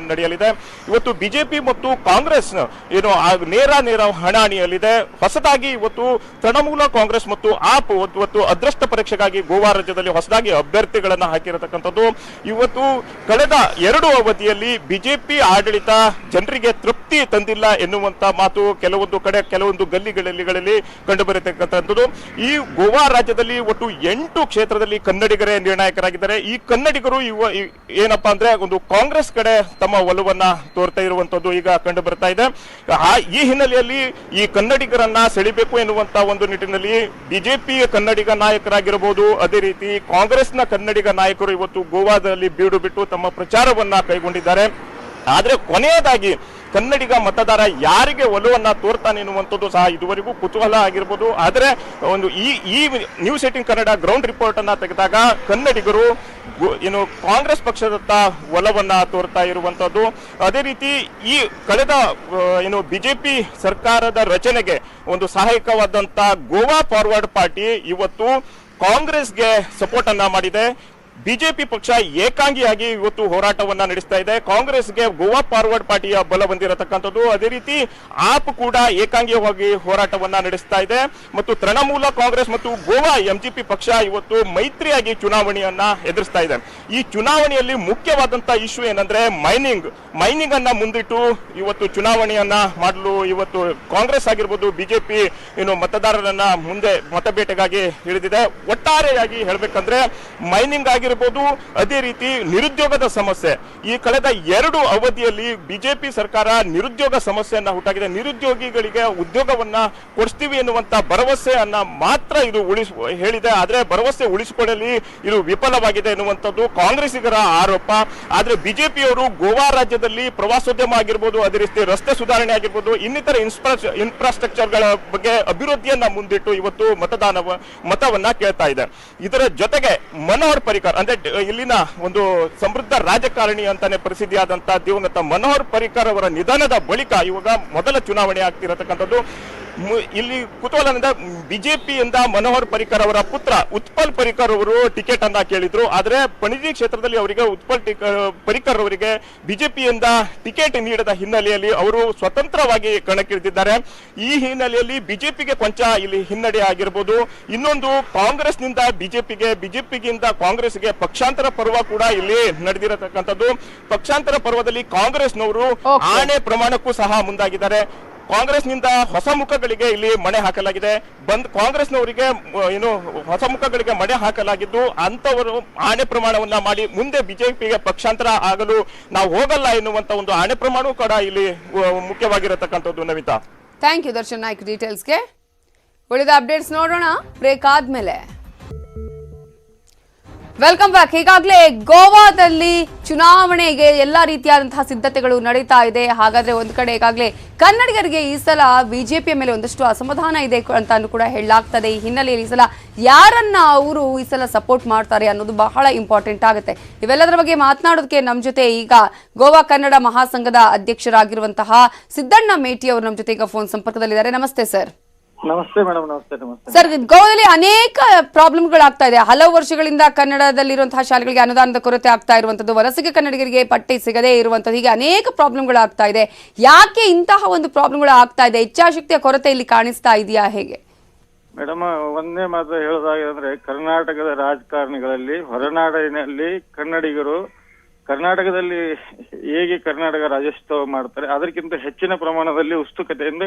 ನಡೆಯಲಿದೆ. ಇವತ್ತು ಬಿಜೆಪಿ ಮತ್ತು ಕಾಂಗ್ರೆಸ್ ಏನು ನೇರ ಹಣಾಣಿಯಲ್ಲಿದೆ. ಹೊಸದಾಗಿ ಇವತ್ತು ತೃಣಮೂಲ ಕಾಂಗ್ರೆಸ್ ಮತ್ತು ಆಪ್ ಇವತ್ತು ಅದೃಷ್ಟ ಪರೀಕ್ಷೆಗಾಗಿ ಗೋವಾ ರಾಜ್ಯದಲ್ಲಿ ಹೊಸದಾಗಿ ಅಭ್ಯರ್ಥಿಗಳನ್ನ ಹಾಕಿರತಕ್ಕಂಥದ್ದು. ಇವತ್ತು ಕಳೆದ 2 ಅವಧಿಯಲ್ಲಿ ಬಿಜೆಪಿ ಆಡಳಿತ ಜನರಿಗೆ ತೃಪ್ತಿ ತಂದಿಲ್ಲ ಎನ್ನುವಂತ ಮಾತು ಕೆಲವೊಂದು ಗಲ್ಲಿಗಳಲ್ಲಿ ಕಂಡು ಬರತಕ್ಕಂಥದ್ದು. ಈ ಗೋವಾ ರಾಜ್ಯದಲ್ಲಿ ಒಟ್ಟು 8 ಕ್ಷೇತ್ರದಲ್ಲಿ ಕನ್ನಡಿಗರೇ ನಿರ್ಣಾಯಕರಾಗಿದ್ದಾರೆ. ಈ ಕನ್ನಡಿಗರು ಏನಪ್ಪಾ ಅಂದ್ರೆ ಒಂದು ಕಾಂಗ್ರೆಸ್ ಕಡೆ ತಮ್ಮ ಒಲವನ್ನ ತೋರ್ತಾ ಇರುವಂತದ್ದು ಈಗ ಕಂಡು ಬರ್ತಾ ಇದೆ. ಈ ಹಿನ್ನೆಲೆಯಲ್ಲಿ ಈ ಕನ್ನಡಿಗರನ್ನ ಸೆಳಿಬೇಕು ಎನ್ನುವಂತ ಒಂದು ನಿಟ್ಟಿನಲ್ಲಿ ಬಿಜೆಪಿ ಕನ್ನಡಿಗ ನಾಯಕರಾಗಿರಬಹುದು, ಅದೇ ರೀತಿ ಕಾಂಗ್ರೆಸ್ನ ಕನ್ನಡಿಗ ನಾಯಕರು ಇವತ್ತು ಗೋವಾದಲ್ಲಿ ಬೀಡು ಬಿಟ್ಟು ತಮ್ಮ ಪ್ರಚಾರವನ್ನ ಕೈಗೊಂಡಿದ್ದಾರೆ. ಆದ್ರೆ ಕೊನೆಯದಾಗಿ ಕನ್ನಡಿಗ ಮತದಾರ ಯಾರಿಗೆ ಒಲವನ್ನ ತೋರ್ತಾನೆ ಎನ್ನುವಂಥದ್ದು ಸಹ ಇದುವರೆಗೂ ಕುತೂಹಲ ಆಗಿರ್ಬೋದು. ಆದರೆ ಒಂದು ಈ ನ್ಯೂಸ್ 18 ಕನ್ನಡ ಗ್ರೌಂಡ್ ರಿಪೋರ್ಟ್ ಅನ್ನ ತೆಗೆದಾಗ ಕನ್ನಡಿಗರು ಏನು ಕಾಂಗ್ರೆಸ್ ಪಕ್ಷದತ್ತ ಒಲವನ್ನ ತೋರ್ತಾ ಇರುವಂತದ್ದು. ಅದೇ ರೀತಿ ಈ ಕಳೆದ ಏನು ಬಿಜೆಪಿ ಸರ್ಕಾರದ ರಚನೆಗೆ ಒಂದು ಸಹಾಯಕವಾದಂತ ಗೋವಾ ಫಾರ್ವರ್ಡ್ ಪಾರ್ಟಿ ಇವತ್ತು ಕಾಂಗ್ರೆಸ್ಗೆ ಸಪೋರ್ಟ್ ಅನ್ನ ಮಾಡಿದೆ. ಬಿಜೆಪಿ ಪಕ್ಷ ಏಕಾಂಗಿಯಾಗಿ ಇವತ್ತು ಹೋರಾಟವನ್ನ ನಡೆಸ್ತಾ ಇದೆ. ಕಾಂಗ್ರೆಸ್ಗೆ ಗೋವಾ ಫಾರ್ವರ್ಡ್ ಪಾರ್ಟಿಯ ಬಲ ಬಂದಿರತಕ್ಕಂಥದ್ದು. ಅದೇ ರೀತಿ ಆಪ್ ಕೂಡ ಏಕಾಂಗಿಯಾಗಿ ಹೋರಾಟವನ್ನ ನಡೆಸ್ತಾ ಇದೆ. ಮತ್ತು ತೃಣಮೂಲ ಕಾಂಗ್ರೆಸ್ ಮತ್ತು ಗೋವಾ ಎಂಜಿಪಿ ಪಕ್ಷ ಇವತ್ತು ಮೈತ್ರಿಯಾಗಿ ಚುನಾವಣೆಯನ್ನ ಎದುರಿಸ್ತಾ ಇದೆ. ಈ ಚುನಾವಣೆಯಲ್ಲಿ ಮುಖ್ಯವಾದಂತ ಇಶ್ಯೂ ಏನಂದ್ರೆ ಮೈನಿಂಗ್ ಅನ್ನ ಮುಂದಿಟ್ಟು ಇವತ್ತು ಚುನಾವಣೆಯನ್ನ ಮಾಡಲು ಇವತ್ತು ಕಾಂಗ್ರೆಸ್ ಆಗಿರ್ಬೋದು, ಬಿಜೆಪಿ ಏನು ಮತದಾರರನ್ನ ಮುಂದೆ ಮತಬೇಟೆಗಾಗಿ ಇಳಿದಿದೆ. ಒಟ್ಟಾರೆಯಾಗಿ ಹೇಳ್ಬೇಕಂದ್ರೆ ಮೈನಿಂಗ್ ಆಗಿರ್ಬೋದು, ಆಗಿರ್ಬೋದು, ಅದೇ ರೀತಿ ನಿರುದ್ಯೋಗದ ಸಮಸ್ಯೆ. ಈ ಕಳೆದ 2 ಅವಧಿಯಲ್ಲಿ ಬಿಜೆಪಿ ಸರ್ಕಾರ ನಿರುದ್ಯೋಗ ಸಮಸ್ಯೆಯನ್ನ ಹುಟ್ಟಾಗಿದೆ. ನಿರುದ್ಯೋಗಿಗಳಿಗೆ ಉದ್ಯೋಗವನ್ನ ಕೊಡಿಸ್ತೀವಿ ಎನ್ನುವಂತ ಭರವಸೆಯನ್ನ ಮಾತ್ರ ಇದು ಹೇಳಿದೆ. ಆದ್ರೆ ಭರವಸೆ ಉಳಿಸಿಕೊಳ್ಳಲಿ ಇದು ವಿಫಲವಾಗಿದೆ ಎನ್ನುವಂಥದ್ದು ಕಾಂಗ್ರೆಸ್ಸಿಗರ ಆರೋಪ. ಆದ್ರೆ ಬಿಜೆಪಿಯವರು ಗೋವಾ ರಾಜ್ಯದಲ್ಲಿ ಪ್ರವಾಸೋದ್ಯಮ ಆಗಿರ್ಬೋದು, ಅದೇ ರೀತಿ ರಸ್ತೆ ಸುಧಾರಣೆ ಆಗಿರ್ಬೋದು, ಇನ್ನಿತರ ಇನ್ಫ್ರಾಸ್ಟ್ರಕ್ಚರ್ಗಳ ಬಗ್ಗೆ ಅಭಿವೃದ್ಧಿಯನ್ನ ಮುಂದಿಟ್ಟು ಇವತ್ತು ಮತವನ್ನ ಕೇಳ್ತಾ ಇದೆ. ಇದರ ಜೊತೆಗೆ ಮನೋಹರ್ ಪರಿಕರ್ ಅಂದ್ರೆ ಇಲ್ಲಿನ ಒಂದು ಸಮೃದ್ಧ ರಾಜಕಾರಣಿ ಅಂತಾನೆ ಪ್ರಸಿದ್ಧಿಯಾದಂತಹ ದಿವಂಗತ ಮನೋಹರ್ ಪರಿಕರ್ ಅವರ ನಿಧನದ ಬಳಿಕ ಇವಾಗ ಮೊದಲ ಚುನಾವಣೆ ಆಗ್ತಿರತಕ್ಕಂಥದ್ದು. ಇಲ್ಲಿ ಕುತೂಹಲದಿಂದ ಬಿಜೆಪಿಯಿಂದ ಮನೋಹರ್ ಪರಿಕರ್ ಅವರ ಪುತ್ರ ಉತ್ಪಲ್ ಪರಿಕರ್ ಅವರು ಟಿಕೆಟ್ ಅನ್ನ ಕೇಳಿದ್ರು. ಆದ್ರೆ ಪಣಜಿ ಕ್ಷೇತ್ರದಲ್ಲಿ ಅವರಿಗೆ ಉತ್ಪಲ್ ಪರಿಕರ್ ಅವರಿಗೆ ಬಿಜೆಪಿಯಿಂದ ಟಿಕೆಟ್ ನೀಡದ ಹಿನ್ನೆಲೆಯಲ್ಲಿ ಅವರು ಸ್ವತಂತ್ರವಾಗಿ ಕಣಕ್ಕಿಳಿದಿದ್ದಾರೆ. ಈ ಹಿನ್ನೆಲೆಯಲ್ಲಿ ಬಿಜೆಪಿಗೆ ಕೊಂಚ ಇಲ್ಲಿ ಹಿನ್ನಡೆ ಆಗಿರಬಹುದು. ಇನ್ನೊಂದು ಕಾಂಗ್ರೆಸ್ನಿಂದ ಬಿಜೆಪಿಗಿಂತ ಕಾಂಗ್ರೆಸ್ಗೆ ಪಕ್ಷಾಂತರ ಪರ್ವ ಕೂಡ ಇಲ್ಲಿ ನಡೆದಿರತಕ್ಕಂಥದ್ದು. ಪಕ್ಷಾಂತರ ಪರ್ವದಲ್ಲಿ ಕಾಂಗ್ರೆಸ್ನವರು ಆಣೆ ಪ್ರಮಾಣಕ್ಕೂ ಸಹ ಮುಂದಾಗಿದ್ದಾರೆ. ಕಾಂಗ್ರೆಸ್ನಿಂದ ಹೊಸ ಮುಖಗಳಿಗೆ ಇಲ್ಲಿ ಮಣೆ ಹಾಕಲಾಗಿದೆ. ಕಾಂಗ್ರೆಸ್ನವರಿಗೆ ಏನು ಹೊಸ ಮುಖಗಳಿಗೆ ಮಣೆ ಹಾಕಲಾಗಿದ್ದು ಅಂತವರು ಆಣೆ ಪ್ರಮಾಣವನ್ನ ಮಾಡಿ ಮುಂದೆ ಬಿಜೆಪಿಗೆ ಪಕ್ಷಾಂತರ ಆಗಲು ನಾವು ಹೋಗಲ್ಲ ಎನ್ನುವಂತ ಒಂದು ಆಣೆ ಪ್ರಮಾಣ ಕೂಡ ಇಲ್ಲಿ ಮುಖ್ಯವಾಗಿರತಕ್ಕಂಥದ್ದು. ನವಿತಾ, ಥ್ಯಾಂಕ್ ಯು ದರ್ಶನ್ ನಾಯ್ಕ್ ಡೀಟೇಲ್ಸ್ಗೆ. ಉಳಿದ ಅಪ್ಡೇಟ್ಸ್ ನೋಡೋಣ ಬ್ರೇಕ್ ಆದ್ಮೇಲೆ. Welcome back. ಈಗಾಗಲೇ ಗೋವಾದಲ್ಲಿ ಚುನಾವಣೆಗೆ ಎಲ್ಲಾ ರೀತಿಯಾದಂತಹ ಸಿದ್ಧತೆಗಳು ನಡೀತಾ ಇದೆ. ಹಾಗಾದ್ರೆ ಒಂದು ಕಡೆ ಈಗಾಗಲೇ ಕನ್ನಡಿಗರಿಗೆ ಈ ಸಲ ಬಿಜೆಪಿಯ ಮೇಲೆ ಒಂದಷ್ಟು ಅಸಮಾಧಾನ ಇದೆ ಅಂತ ಕೂಡ ಹೇಳಲಾಗ್ತದೆ. ಈ ಹಿನ್ನೆಲೆಯಲ್ಲಿ ಈ ಸಲ ಯಾರನ್ನ ಅವರು ಈ ಸಲ ಸಪೋರ್ಟ್ ಮಾಡ್ತಾರೆ ಅನ್ನೋದು ಬಹಳ ಇಂಪಾರ್ಟೆಂಟ್ ಆಗುತ್ತೆ. ಇವೆಲ್ಲದರ ಬಗ್ಗೆ ಮಾತನಾಡೋದಕ್ಕೆ ನಮ್ಮ ಜೊತೆ ಈಗ ಗೋವಾ ಕನ್ನಡ ಮಹಾಸಂಘದ ಅಧ್ಯಕ್ಷರಾಗಿರುವಂತಹ ಸಿದ್ದಣ್ಣ ಮೇಟಿ ಅವರು ನಮ್ಮ ಜೊತೆ ಈಗ ಫೋನ್ ಸಂಪರ್ಕದಲ್ಲಿದ್ದಾರೆ. ನಮಸ್ತೆ ಸರ್. ನಮಸ್ತೆ ಮೇಡಮ್. ನಮಸ್ತೆ ಸರ್, ಗೋವಾದಲ್ಲಿ ಅನೇಕ ಪ್ರಾಬ್ಲಮ್ಗಳಾಗ್ತಾ ಇದೆ. ಹಲವು ವರ್ಷಗಳಿಂದ ಕನ್ನಡದಲ್ಲಿರುವಂತಹ ಶಾಲೆಗಳಿಗೆ ಅನುದಾನದ ಕೊರತೆ ಆಗ್ತಾ ಇರುವಂತದ್ದು, ವಲಸಿಗ ಕನ್ನಡಿಗರಿಗೆ ಪಟ್ಟಿ ಸಿಗದೇ ಇರುವಂತದ್ದು, ಹೀಗೆ ಅನೇಕ ಪ್ರಾಬ್ಲಮ್ಗಳಾಗ್ತಾ ಇದೆ. ಯಾಕೆ ಇಂತಹ ಒಂದು ಪ್ರಾಬ್ಲಮ್ಗಳು ಆಗ್ತಾ ಇದೆ? ಇಚ್ಛಾಶಕ್ತಿಯ ಕೊರತೆ ಇಲ್ಲಿ ಕಾಣಿಸ್ತಾ ಇದೆಯಾ, ಹೇಗೆ? ಮೇಡಮ್, ಒಂದೇ ಮಾತು ಹೇಳೋದಾದ್ರೆ ಕರ್ನಾಟಕದ ರಾಜಕಾರಣಿಗಳಲ್ಲಿ ಹೊರನಾಡಿನಲ್ಲಿ ಕನ್ನಡಿಗರು ಕರ್ನಾಟಕದಲ್ಲಿ ಹೇಗೆ ಕರ್ನಾಟಕ ರಾಜ್ಯೋತ್ಸವ ಮಾಡ್ತಾರೆ ಅದಕ್ಕಿಂತ ಹೆಚ್ಚಿನ ಪ್ರಮಾಣದಲ್ಲಿ ಉತ್ಸುಕತೆಯಿಂದ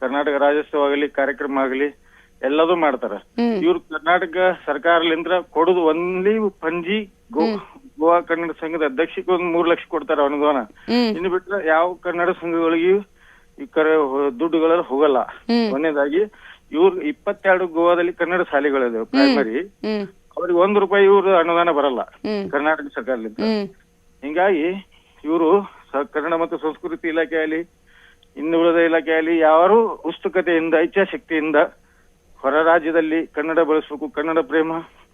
ಕರ್ನಾಟಕ ರಾಜ್ಯೋತ್ಸವ ಆಗಲಿ ಕಾರ್ಯಕ್ರಮ ಆಗಲಿ ಎಲ್ಲದೂ ಮಾಡ್ತಾರ. ಇವ್ರು ಕರ್ನಾಟಕ ಸರ್ಕಾರದಿಂದ ಕೊಡುದು ಒಂದ್ಲಿ ಪಂಜಿ ಗೋವಾ ಕನ್ನಡ ಸಂಘದ ಅಧ್ಯಕ್ಷಕ್ಕೆ 3 ಲಕ್ಷ ಕೊಡ್ತಾರ ಅನುದಾನ. ಇನ್ನು ಬಿಟ್ರೆ ಯಾವ ಕನ್ನಡ ಸಂಘಗಳಿಗೂ ಈ ದುಡ್ಡುಗಳು ಹೋಗಲ್ಲ. ಒಂದೇದಾಗಿ ಇವ್ರು 22 ಗೋವಾದಲ್ಲಿ ಕನ್ನಡ ಶಾಲೆಗಳಿದಾವೆ ಪ್ರೈಮರಿ, ಅವ್ರಿಗೆ 1 ರೂಪಾಯಿ ಇವ್ರ ಅನುದಾನ ಬರಲ್ಲ ಕರ್ನಾಟಕ ಸರ್ಕಾರದಿಂದ. ಹಿಂಗಾಗಿ ಇವರು ಕನ್ನಡ ಮತ್ತು ಸಂಸ್ಕೃತಿ ಇಲಾಖೆಯಲ್ಲಿ ಇನ್ನುಳಿದ ಇಲಾಖೆಯಲ್ಲಿ ಯಾರು ಉತ್ಸುಕತೆಯಿಂದ ಇಚ್ಛಾಶಕ್ತಿಯಿಂದ ಹೊರ ರಾಜ್ಯದಲ್ಲಿ ಕನ್ನಡ ಬಳಸಬೇಕು, ಕನ್ನಡ ಪ್ರೇಮ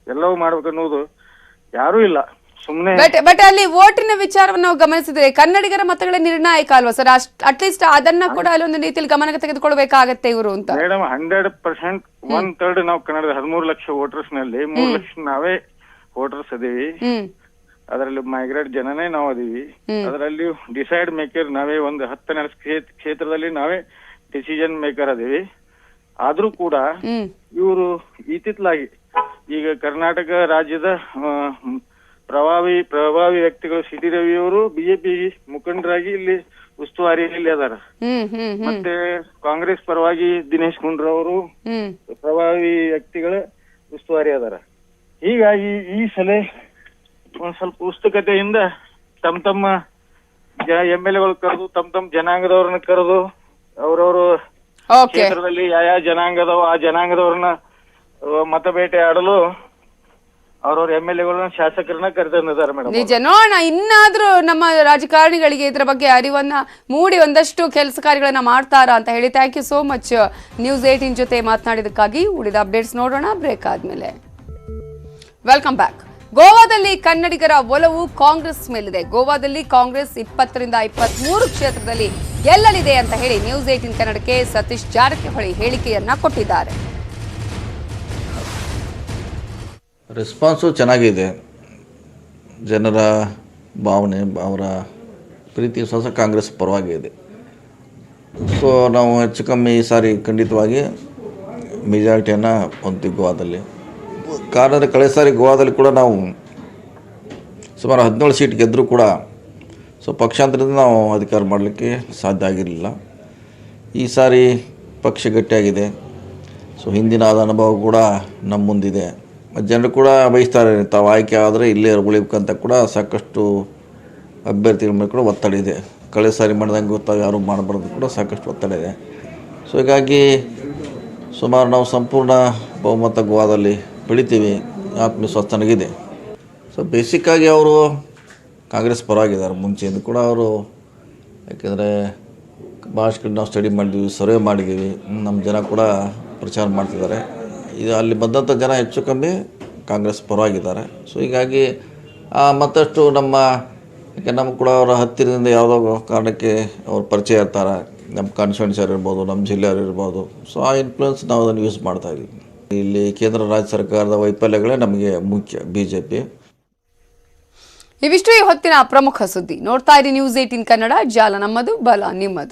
ಎಲ್ಲವೂ ಮಾಡ್ಬೇಕನ್ನೋದು ಯಾರೂ ಇಲ್ಲ. ಸುಮ್ಮನೆ ಬಟ್ ಅಲ್ಲಿ ವೋಟಿನ ವಿಚಾರವನ್ನು ನಾವು ಗಮನಿಸಿದ್ರೆ ಕನ್ನಡಿಗರ ಮತಗಳೇ ನಿರ್ಣಾಯಕ ಅಲ್ವಾ ಸರ್? ಅಟ್ಲೀಸ್ಟ್ ಅದನ್ನ ಕೂಡ ಅಲ್ಲೊಂದು ರೀತಿಯಲ್ಲಿ ಗಮನಕ್ಕೆ ತೆಗೆದುಕೊಳ್ಬೇಕಾಗತ್ತೆ ಇವರು ಅಂತ. ಮೇಡಮ್, 100% 1/3 ನಾವು ಕನ್ನಡದ 13 ಲಕ್ಷ ವೋಟರ್ಸ್ ನಲ್ಲಿ 3 ಲಕ್ಷ ನಾವೇ ವೋಟರ್ಸ್ ಅದೀವಿ. ಅದರಲ್ಲಿ ಮೈಗ್ರೇಟ್ ಜನನೇ ನಾವು ಅದೀವಿ. ಅದರಲ್ಲಿ ಡಿಸೈಡ್ ಮೇಕರ್ ನಾವೇ. ಒಂದು 10 ಕ್ಷೇತ್ರದಲ್ಲಿ ನಾವೇ ಡಿಸಿಷನ್ ಮೇಕರ್ ಅದೀವಿ. ಆದ್ರೂ ಕೂಡ ಇವರು ಇತ್ತಿತ್ತಲಾಗಿ ಈಗ ಕರ್ನಾಟಕ ರಾಜ್ಯದ ಪ್ರಭಾವಿ ವ್ಯಕ್ತಿಗಳು ಸಿಟಿ ರವಿ ಅವರು ಬಿಜೆಪಿ ಮುಖಂಡರಾಗಿ ಇಲ್ಲಿ ಉಸ್ತುವಾರಿಯಲ್ಲಿ ಅದಾರ. ಮತ್ತೆ ಕಾಂಗ್ರೆಸ್ ಪರವಾಗಿ ದಿನೇಶ್ ಗುಂಡ್ರವರು ಪ್ರಭಾವಿ ವ್ಯಕ್ತಿಗಳ ಉಸ್ತುವಾರಿ ಅದಾರ. ಹೀಗಾಗಿ ಈ ಸಲ ಒಂದ್ ಸ್ವಲ್ಪ ಉತ್ಸುಕತೆಯಿಂದ ತಮ್ಮ MLA ಕರೆದು ತಮ್ಮ ಜನಾಂಗದವ್ರನ್ನ ಕರೆದು ಅವ್ರವ್ರು ಕ್ಷೇತ್ರದಲ್ಲಿ ಯಾವ ಜನಾಂಗದವ ಆ ಜನಾಂಗದವ್ರನ್ನ ಮತಬೇಟೆ ಆಡಲು ಅವ್ರವ್ರ MLA ಶಾಸಕರನ್ನ ಕರೆದಿದ್ದಾರೆ ಮೇಡಮ್. ನಿಜ. ನೋಡೋಣ, ಇನ್ನಾದ್ರೂ ನಮ್ಮ ರಾಜಕಾರಣಿಗಳಿಗೆ ಇದರ ಬಗ್ಗೆ ಅರಿವನ್ನ ಮೂಡಿ ಒಂದಷ್ಟು ಕೆಲಸ ಕಾರ್ಯಗಳನ್ನ ಮಾಡ್ತಾರಾ ಅಂತ ಹೇಳಿ. Thank you so much news 18 ಜೊತೆ ಮಾತನಾಡಿದಕ್ಕಾಗಿ. ಉಳಿದ ಅಪ್ಡೇಟ್ಸ್ ನೋಡೋಣ ಬ್ರೇಕ್ ಆದ್ಮೇಲೆ. Welcome back. ಗೋವಾದಲ್ಲಿ ಕನ್ನಡಿಗರ ಒಲವು ಕಾಂಗ್ರೆಸ್ ಮೇಲಿದೆ. ಗೋವಾದಲ್ಲಿ ಕಾಂಗ್ರೆಸ್ 20 ರಿಂದ 23 ಕ್ಷೇತ್ರದಲ್ಲಿ ಗೆಲ್ಲಲಿದೆ ಅಂತ ಹೇಳಿ ನ್ಯೂಸ್ 18 ಕನ್ನಡಕ್ಕೆ ಸತೀಶ್ ಜಾರಕಿಹೊಳಿ ಹೇಳಿಕೆಯನ್ನ ಕೊಟ್ಟಿದ್ದಾರೆ. ರೆಸ್ಪಾನ್ಸು ಚೆನ್ನಾಗಿದೆ. ಜನರ ಭಾವನೆ, ಅವರ ಪ್ರೀತಿ ಹೊಸ ಕಾಂಗ್ರೆಸ್ ಪರವಾಗಿ ಇದೆ. ಸೊ ನಾವು ಹೆಚ್ಚು ಕಮ್ಮಿ ಈ ಸಾರಿ ಖಂಡಿತವಾಗಿ ಮೆಜಾರಿಟಿಯನ್ನು ಹೊಂದ್ತೀವಿ ಗೋವಾದಲ್ಲಿ. ಕಾರಣ ಕಳೆದ ಸಾರಿ ಗೋವಾದಲ್ಲಿ ಕೂಡ ನಾವು ಸುಮಾರು 17 ಸೀಟ್ ಗೆದ್ದರೂ ಕೂಡ ಪಕ್ಷಾಂತರದಿಂದ ನಾವು ಅಧಿಕಾರ ಮಾಡಲಿಕ್ಕೆ ಸಾಧ್ಯ ಆಗಿರಲಿಲ್ಲ. ಈ ಸಾರಿ ಪಕ್ಷ ಗಟ್ಟಿಯಾಗಿದೆ. ಹಿಂದಿನ ಆದ ಅನುಭವ ಕೂಡ ನಮ್ಮ ಮುಂದಿದೆ. ಜನರು ಕೂಡ ಬಯಸ್ತಾರೆ, ತಾವು ಆಯ್ಕೆ ಆದರೆ ಇಲ್ಲೇ ಉಳಿಬೇಕಂತ ಕೂಡ ಸಾಕಷ್ಟು ಅಭ್ಯರ್ಥಿಗಳ ಮೇಲೆ ಕೂಡ ಒತ್ತಡ ಇದೆ. ಕಳೆದ ಸಾರಿ ಮಾಡ್ದಂಗೆ ಗೊತ್ತಾಗ ಯಾರು ಮಾಡಬಾರ್ದು ಕೂಡ ಸಾಕಷ್ಟು ಒತ್ತಡ ಇದೆ. ಸೊ ಹೀಗಾಗಿ ಸುಮಾರು ನಾವು ಸಂಪೂರ್ಣ ಬಹುಮತ ಗೋವಾದಲ್ಲಿ ಬೆಳಿತೀವಿ, ಆತ್ಮವಿಶ್ವಾಸ ನನಗಿದೆ. ಸೊ ಬೇಸಿಕ್ಕಾಗಿ ಅವರು ಕಾಂಗ್ರೆಸ್ ಪರವಾಗಿದ್ದಾರೆ ಮುಂಚೆಯಿಂದ ಕೂಡ ಅವರು. ಯಾಕೆಂದರೆ ಭಾಳಷ್ಟು ಕಡೆ ನಾವು ಸ್ಟಡಿ ಮಾಡಿದ್ದೀವಿ, ಸರ್ವೆ ಮಾಡಿದ್ದೀವಿ, ನಮ್ಮ ಜನ ಕೂಡ ಪ್ರಚಾರ ಮಾಡ್ತಿದ್ದಾರೆ. ಇದು ಅಲ್ಲಿ ಬಂದಂಥ ಜನ ಹೆಚ್ಚು ಕಮ್ಮಿ ಕಾಂಗ್ರೆಸ್ ಪರವಾಗಿದ್ದಾರೆ. ಸೊ ಹೀಗಾಗಿ ಮತ್ತಷ್ಟು ಯಾಕೆ ನಮ್ಗೆ ಕೂಡ ಅವರ ಹತ್ತಿರದಿಂದ ಯಾವುದೋ ಕಾರಣಕ್ಕೆ ಅವ್ರು ಪರಿಚಯ ಇರ್ತಾರೆ, ನಮ್ಮ ಕಾನ್ಸ್ಟಿಟ್ಯೂನ್ಸಿಯವ್ರು ಇರ್ಬೋದು, ನಮ್ಮ ಜಿಲ್ಲೆಯವ್ರು ಇರ್ಬೋದು. ಸೊ ಆ ಇನ್ಫ್ಲುಯೆನ್ಸ್ ನಾವು ಅದನ್ನು ಯೂಸ್ ಮಾಡ್ತಾಯಿದ್ದೀವಿ. ಇಲ್ಲಿ ಕೇಂದ್ರ ರಾಜ್ಯ ಸರ್ಕಾರದ ವೈಫಲ್ಯಗಳೇ ನಮಗೆ ಮುಖ್ಯ, BJP. ಇವಿಷ್ಟು ಈ ಹೊತ್ತಿನ ಪ್ರಮುಖ ಸುದ್ದಿ. ನೋಡ್ತಾ ಇರಿ ನ್ಯೂಸ್ 18 ಕನ್ನಡ, ಜಾಲ ನಮ್ಮದು, ಬಲ ನಿಮ್ಮದು.